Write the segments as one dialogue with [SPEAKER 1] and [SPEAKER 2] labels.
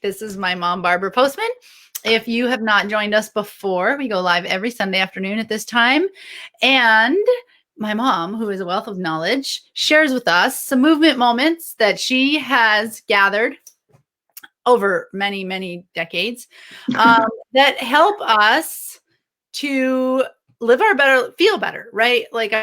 [SPEAKER 1] This is my mom, Barbara Postman. If you have not joined us before, we go live every Sunday afternoon at this time. And my mom, who is a wealth of knowledge, shares with us some movement moments that she has gathered over many, many decades that help us to live our better, feel better, right? Like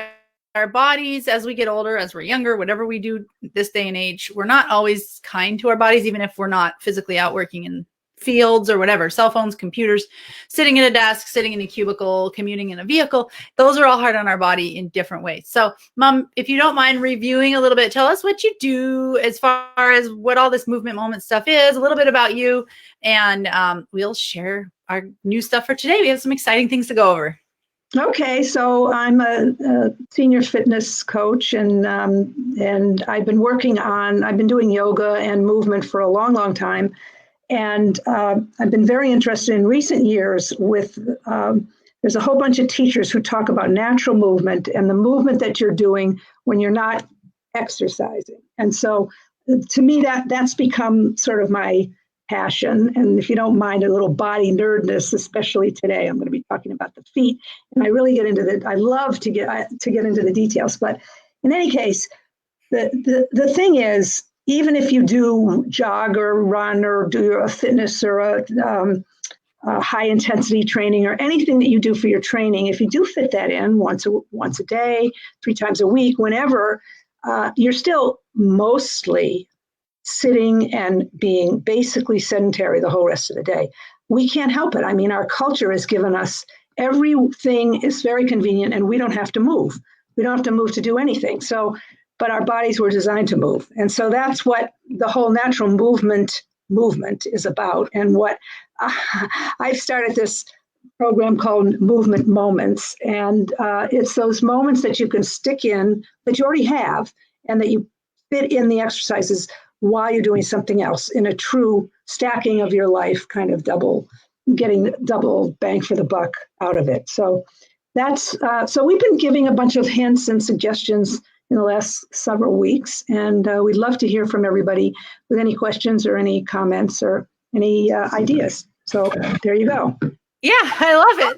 [SPEAKER 1] our bodies, as we get older, as we're younger, whatever we do this day and age, we're not always kind to our bodies, even if we're not physically out working in fields or whatever, cell phones, computers, sitting at a desk, sitting in a cubicle, commuting in a vehicle. Those are all hard on our body in different ways. So Mom, if you don't mind reviewing a little bit, tell us what you do as far as what all this movement moment stuff is, a little bit about you, and we'll share our new stuff for today. We have some exciting things to go over.
[SPEAKER 2] Okay, so I'm a senior fitness coach, and I've been doing yoga and movement for a long, long time. And I've been very interested in recent years with, there's a whole bunch of teachers who talk about natural movement and the movement that you're doing when you're not exercising. And so to me, that's become sort of my passion. And if you don't mind a little body nerdness, especially today, I'm going to be talking about the feet. And I really I love to get into the details. But in any case, the thing is, even if you do jog or run or do a fitness or a high intensity training or anything that you do for your training, if you do fit that in once a day, 3 times a week, whenever, you're still mostly sitting and being basically sedentary the whole rest of the day. We can't help it. I mean, our culture has given us everything is very convenient and we don't have to move. We don't have to move to do anything. But our bodies were designed to move. And so that's what the whole natural movement is about. And what I've started this program called Movement Moments. And it's those moments that you can stick in, that you already have, and that you fit in the exercises while you're doing something else in a true stacking of your life, kind of getting double bang for the buck out of it. So that's, so we've been giving a bunch of hints and suggestions in the last several weeks, and we'd love to hear from everybody with any questions or any comments or any ideas. So there you go.
[SPEAKER 1] Yeah, I love it.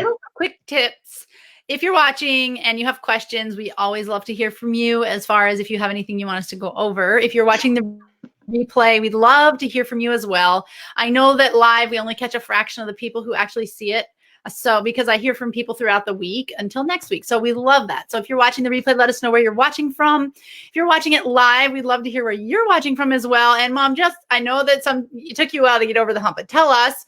[SPEAKER 1] So quick tips. If you're watching and you have questions, we always love to hear from you as far as if you have anything you want us to go over. If you're watching the replay, we'd love to hear from you as well. I know that live, we only catch a fraction of the people who actually see it. So because I hear from people throughout the week until next week. So we love that. So if you're watching the replay, let us know where you're watching from. If you're watching it live, we'd love to hear where you're watching from as well. And Mom, I know that it took you a while to get over the hump, but tell us,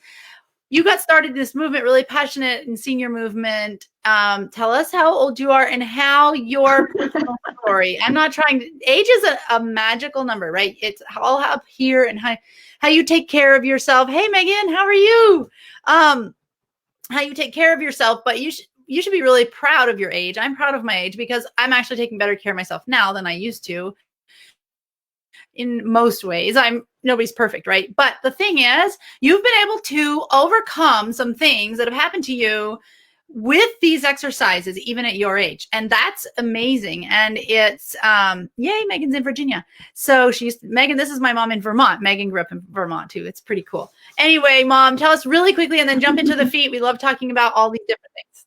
[SPEAKER 1] you got started in this movement, really passionate in senior movement. Tell us how old you are and how your personal story. I'm not trying to, age is a magical number, right? It's all up here and how you take care of yourself. Hey, Megan, how are you? How you take care of yourself, but you should be really proud of your age. I'm proud of my age because I'm actually taking better care of myself now than I used to. In most ways, nobody's perfect, right? But the thing is, you've been able to overcome some things that have happened to you with these exercises, even at your age. And that's amazing. And it's, yay, Megan's in Virginia. So Megan, this is my mom in Vermont. Megan grew up in Vermont too. It's pretty cool. Anyway, Mom, tell us really quickly and then jump into the feet. We love talking about all these different things.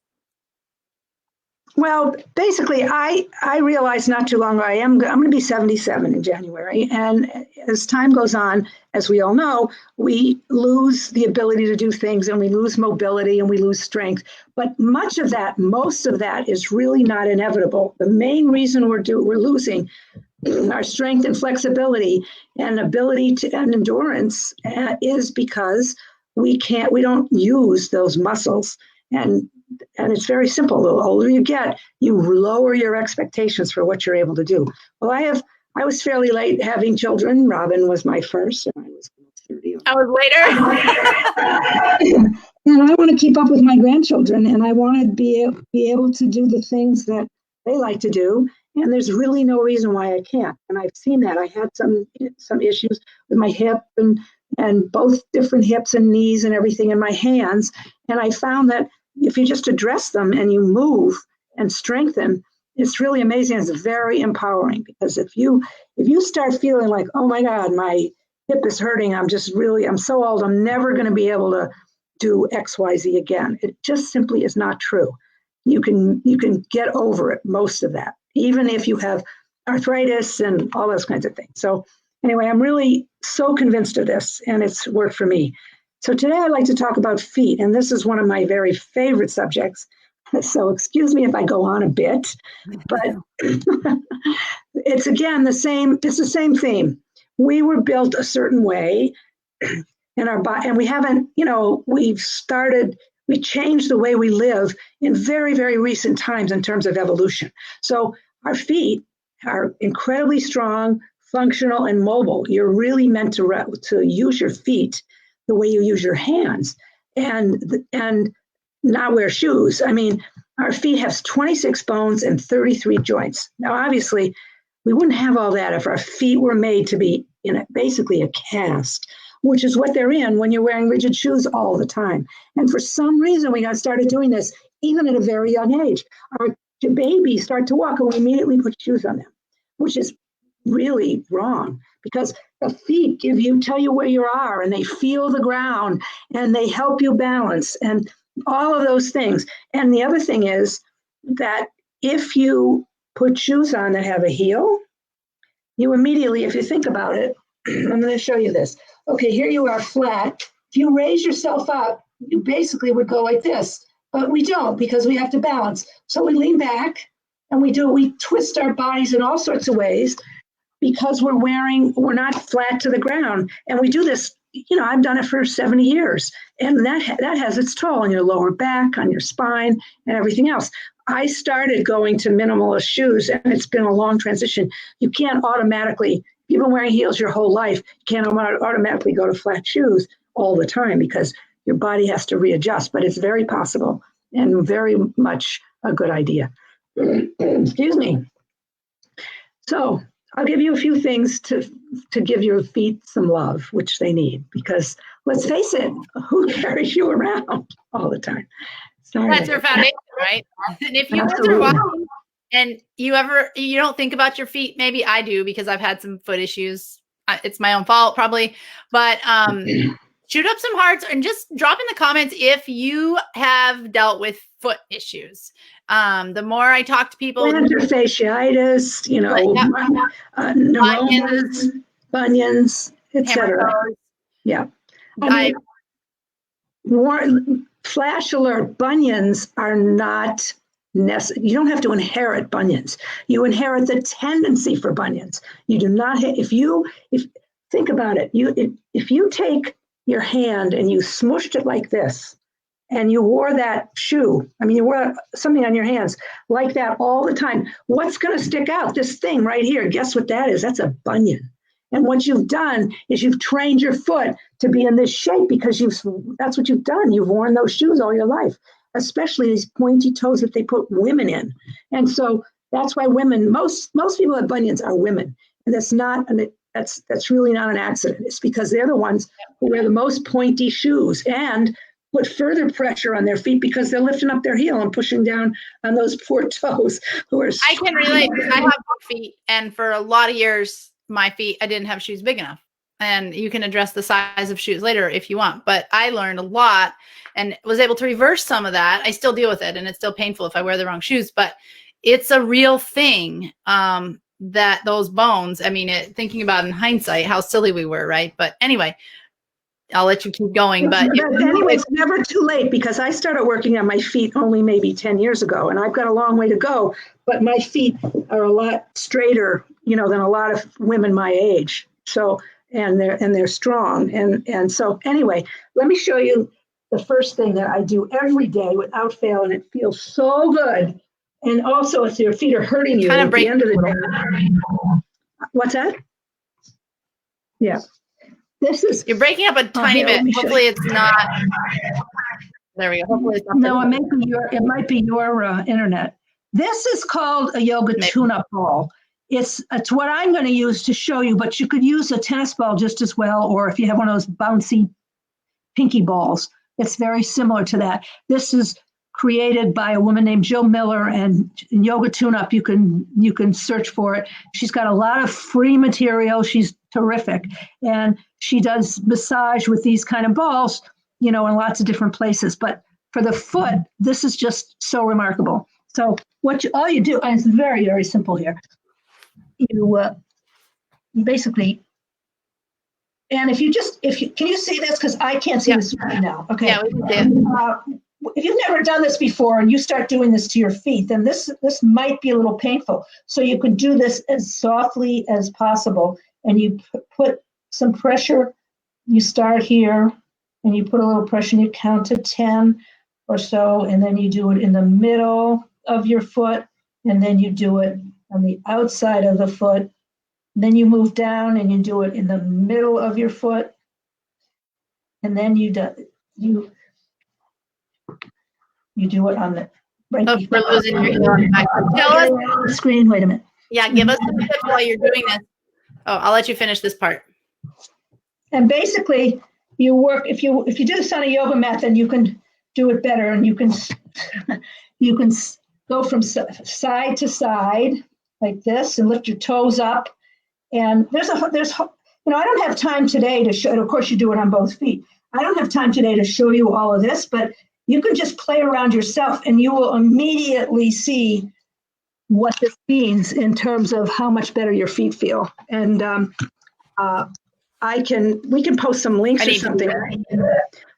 [SPEAKER 2] Well, basically, I realized not too long ago, I'm going to be 77 in January. And as time goes on, as we all know, we lose the ability to do things and we lose mobility and we lose strength. But most of that is really not inevitable. The main reason we're losing our strength and flexibility and ability and endurance is because we don't use those muscles. And it's very simple. The older you get, you lower your expectations for what you're able to do. Well, I was fairly late having children. Robin was my first, and I was 30.
[SPEAKER 1] I was
[SPEAKER 2] later. And I want to keep up with my grandchildren, and I want to be able to do the things that they like to do. And there's really no reason why I can't. And I've seen that. I had some issues with my hip and both different hips and knees and everything in my hands. And I found that if you just address them and you move and strengthen, it's really amazing. It's very empowering because if you start feeling like, oh my God, my hip is hurting. I'm so old. I'm never going to be able to do XYZ again. It just simply is not true. You can get over it, most of that, even if you have arthritis and all those kinds of things. So anyway, I'm really so convinced of this, and it's worked for me. So today I'd like to talk about feet, and this is one of my very favorite subjects. So excuse me if I go on a bit, but it's again the same theme. We were built a certain way in our body, and we haven't, we changed the way we live in very, very recent times in terms of evolution. So our feet are incredibly strong, functional, and mobile. You're really meant to use your feet the way you use your hands, and not wear shoes. I mean, our feet have 26 bones and 33 joints. Now, obviously, we wouldn't have all that if our feet were made to be basically a cast, which is what they're in when you're wearing rigid shoes all the time. And for some reason, we got started doing this even at a very young age. Our babies start to walk and we immediately put shoes on them, which is really wrong, because the feet tell you where you are, and they feel the ground, and they help you balance, and all of those things. And the other thing is that if you put shoes on that have a heel, you immediately, if you think about it, I'm going to show you this. Okay, here you are flat. If you raise yourself up, you basically would go like this, but we don't, because we have to balance. So we lean back, and we twist our bodies in all sorts of ways, because we're not flat to the ground. And we do this, I've done it for 70 years, and that has its toll on your lower back, on your spine, and everything else. I started going to minimalist shoes, and it's been a long transition. You can't automatically, you've been wearing heels your whole life, you can't automatically go to flat shoes all the time, because your body has to readjust, but it's very possible and very much a good idea. Excuse me. So I'll give you a few things to give your feet some love, which they need, because let's face it, who carries you around all the time?
[SPEAKER 1] That's your foundation, right? And if you go through walking and you don't think about your feet, maybe I do, because I've had some foot issues. It's my own fault probably, but shoot up some hearts and just drop in the comments if you have dealt with foot issues. The more I talk to people,
[SPEAKER 2] plantar fasciitis, neuromas, bunions, etc. Yeah, flash alert: bunions are not necessary. You don't have to inherit bunions. You inherit the tendency for bunions. You do not. Think about it. If you take your hand and you smushed it like this, and you wore that shoe, you wore something on your hands like that all the time, what's going to stick out? This thing right here. Guess what that is? That's a bunion. And what you've done is you've trained your foot to be in this shape, because that's what you've done. You've worn those shoes all your life, especially these pointy toes that they put women in. And so that's why women, most people with bunions are women. And that's really not an accident. It's because they're the ones who wear the most pointy shoes and put further pressure on their feet, because they're lifting up their heel and pushing down on those poor toes who are.
[SPEAKER 1] I can relate. I have big feet, and for a lot of years, my feet, I didn't have shoes big enough. And you can address the size of shoes later if you want. But I learned a lot and was able to reverse some of that. I still deal with it, and it's still painful if I wear the wrong shoes, but it's a real thing. That those bones, thinking about in hindsight, how silly we were, right? But anyway, I'll let you keep going. But
[SPEAKER 2] anyway, it's never too late, because I started working on my feet only maybe 10 years ago, and I've got a long way to go, but my feet are a lot straighter, than a lot of women my age. So, and they're strong. And so anyway, let me show you the first thing that I do every day without fail, and it feels so good. And also, if your feet are hurting you at the end of the day. What's that? Yeah.
[SPEAKER 1] You're breaking up a tiny bit. Hopefully it's not. There we go. Hopefully it's not.
[SPEAKER 2] No, it might be your internet. This is called a yoga tune-up ball. It's what I'm going to use to show you, but you could use a tennis ball just as well, or if you have one of those bouncy pinky balls, it's very similar to that. This is created by a woman named Jill Miller, and in Yoga Tune-Up, you can search for it. She's got a lot of free material. She's terrific. And she does massage with these kind of balls, in lots of different places. But for the foot, this is just so remarkable. So all you do, and it's very, very simple here. You basically, and if you can you see this? Because I can't see this right now. Okay.
[SPEAKER 1] Yeah, we can see it.
[SPEAKER 2] If you've never done this before and you start doing this to your feet, then this might be a little painful. So you can do this as softly as possible, and you put some pressure. You start here, and you put a little pressure, and you count to 10 or so, and then you do it in the middle of your foot, and then you do it on the outside of the foot. Then you move down, and you do it in the middle of your foot, and then you do it on the right.
[SPEAKER 1] Oh, we're losing your hearing. Tell us
[SPEAKER 2] the screen. Wait a minute.
[SPEAKER 1] Yeah, give us some tips while you're doing this. Oh, I'll let you finish this part.
[SPEAKER 2] And basically, you work. If you do this on a yoga mat, then you can do it better, and you can go from side to side like this, and lift your toes up. And there's I don't have time today to show. And of course, you do it on both feet. I don't have time today to show you all of this, but you can just play around yourself, and you will immediately see what this means in terms of how much better your feet feel. And we can post some links or something.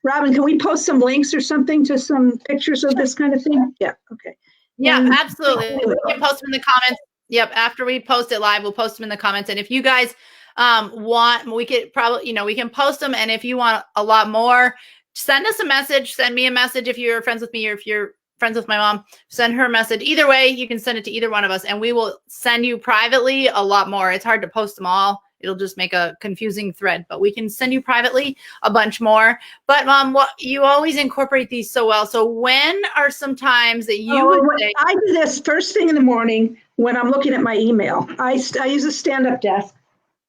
[SPEAKER 2] Robin, can we post some links or something to some pictures of this kind of thing? Yeah. Okay.
[SPEAKER 1] Yeah, absolutely. We can post them in the comments. Yep. After we post it live, we'll post them in the comments. And if you guys want, we could probably, we can post them. And if you want a lot more, send us a message. Send me a message if you're friends with me, or if you're friends with my mom, send her a message. Either way, you can send it to either one of us, and we will send you privately a lot more. It's hard to post them all. It'll just make a confusing thread, but we can send you privately a bunch more. But Mom, you always incorporate these so well. So when are some times that you would say—
[SPEAKER 2] I do this first thing in the morning when I'm looking at my email. I use a stand-up desk.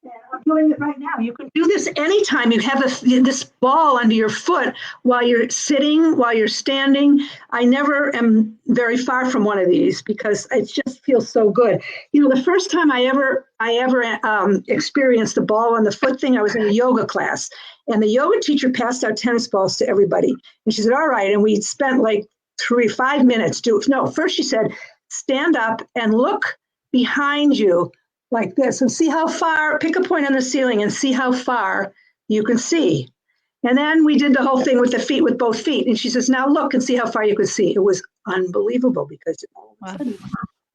[SPEAKER 2] Yeah, I'm doing it right now. You can do this anytime you have this ball under your foot while you're sitting, while you're standing. I never am very far from one of these because it just feels so good. The first time I ever experienced the ball on the foot thing, I was in a yoga class, and the yoga teacher passed out tennis balls to everybody. And she said, all right. And we spent like 5 minutes. First she said, stand up and look behind you like this and see how far, pick a point on the ceiling and see how far you can see. And then we did the whole thing with the feet, with both feet. And she says, now look and see how far you could see. It was unbelievable because all of a sudden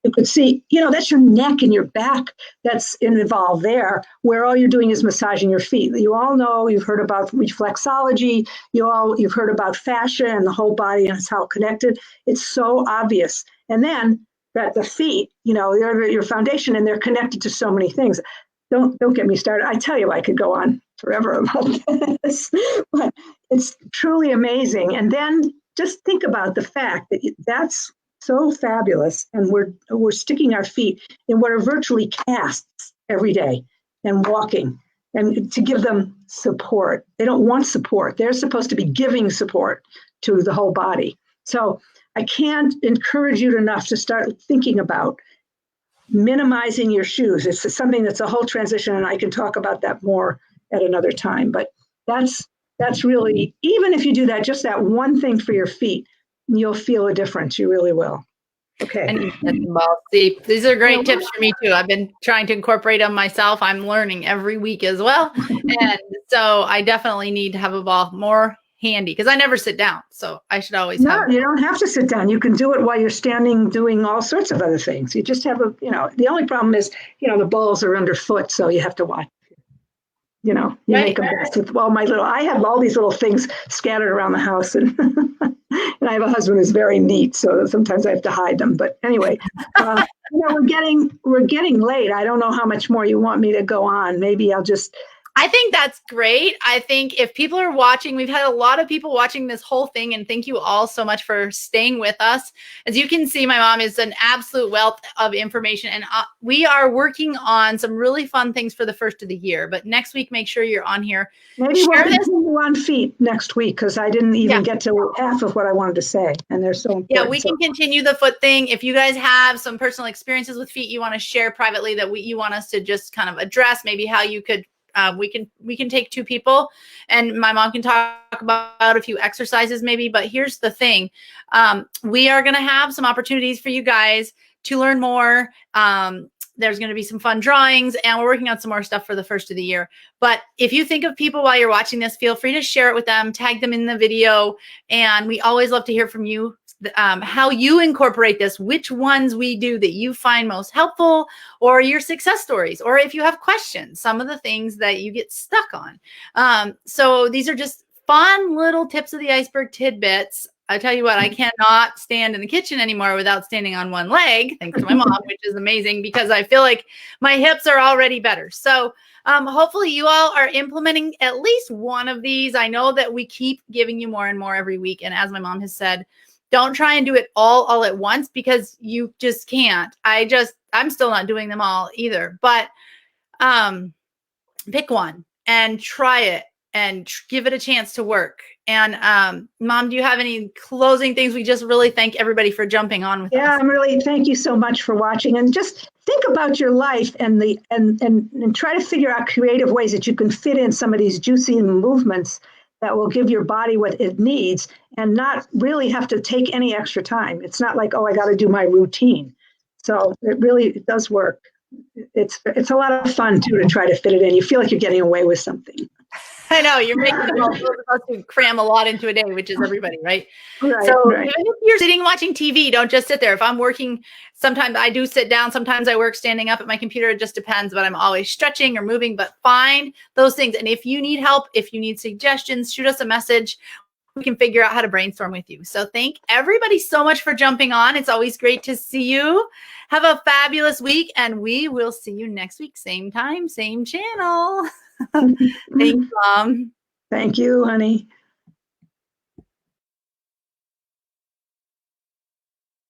[SPEAKER 2] you could see, that's your neck and your back that's involved there, where all you're doing is massaging your feet. You all know, you've heard about reflexology, you've heard about fascia and the whole body and it's how connected. It's so obvious. And then that the feet, they're your foundation and they're connected to so many things. Don't get me started. I tell you, I could go on forever about this, but it's truly amazing. And then just think about the fact that that's so fabulous. And we're sticking our feet in what are virtually casts every day and walking, and to give them support. They don't want support. They're supposed to be giving support to the whole body. So I can't encourage you enough to start thinking about minimizing your shoes. It's something that's a whole transition, and I can talk about that more at another time. But that's really, even if you do that, just that one thing for your feet, you'll feel a difference. You really will. Okay.
[SPEAKER 1] See, these are great tips for me too. I've been trying to incorporate them myself. I'm learning every week as well. And so I definitely need to have a ball more handy because I never sit down. So I should always have.
[SPEAKER 2] No, you don't have to sit down. You can do it while you're standing doing all sorts of other things. You just have the only problem is, the balls are underfoot. So you have to watch, you make a mess with I have all these little things scattered around the house and, and I have a husband who's very neat. So sometimes I have to hide them. But anyway, we're getting late. I don't know how much more you want me to go on. Maybe I'll just.
[SPEAKER 1] I think that's great. I think if people are watching, we've had a lot of people watching this whole thing, and thank you all so much for staying with us. As you can see, my mom is an absolute wealth of information, and we are working on some really fun things for the first of the year. But next week, make sure you're on here.
[SPEAKER 2] Maybe we'll continue on feet next week because I didn't even get to half of what I wanted to say, and they're so important.
[SPEAKER 1] Yeah, we can continue the foot thing. If you guys have some personal experiences with feet you want to share privately that you want us to just kind of address, maybe how you could We can take 2 people, and my mom can talk about a few exercises maybe. But here's the thing. We are going to have some opportunities for you guys to learn more. There's going to be some fun drawings, and we're working on some more stuff for the first of the year. But if you think of people while you're watching this, feel free to share it with them, tag them in the video. And we always love to hear from you, how you incorporate this, which ones we do that you find most helpful, or your success stories, or if you have questions, some of the things that you get stuck on. So these are just fun little tips of the iceberg tidbits. I tell you what, I cannot stand in the kitchen anymore without standing on one leg, thanks to my mom, which is amazing because I feel like my hips are already better. So hopefully you all are implementing at least one of these. I know that we keep giving you more and more every week. And as my mom has said, don't try and do it all at once because you just can't. I'm still not doing them all either, but pick one and try it and give it a chance to work. And Mom, do you have any closing things? We just really thank everybody for jumping on with us.
[SPEAKER 2] Yeah, I'm really, thank you so much for watching, and just think about your life and try to figure out creative ways that you can fit in some of these juicy movements that will give your body what it needs and not really have to take any extra time. It's not like, oh, I got to do my routine. So it does work. It's a lot of fun too to try to fit it in. You feel like you're getting away with something.
[SPEAKER 1] I know you're making them all supposed to cram a lot into a day, which is everybody, right?
[SPEAKER 2] Right,
[SPEAKER 1] so
[SPEAKER 2] right.
[SPEAKER 1] Even if you're sitting watching TV, don't just sit there. If I'm working, sometimes I do sit down. Sometimes I work standing up at my computer. It just depends, but I'm always stretching or moving. But find those things. And if you need help, if you need suggestions, shoot us a message. We can figure out how to brainstorm with you. So thank everybody so much for jumping on. It's always great to see you. Have a fabulous week, and we will see you next week. Same time, same channel. Thanks, Mom.
[SPEAKER 2] Thank you, honey.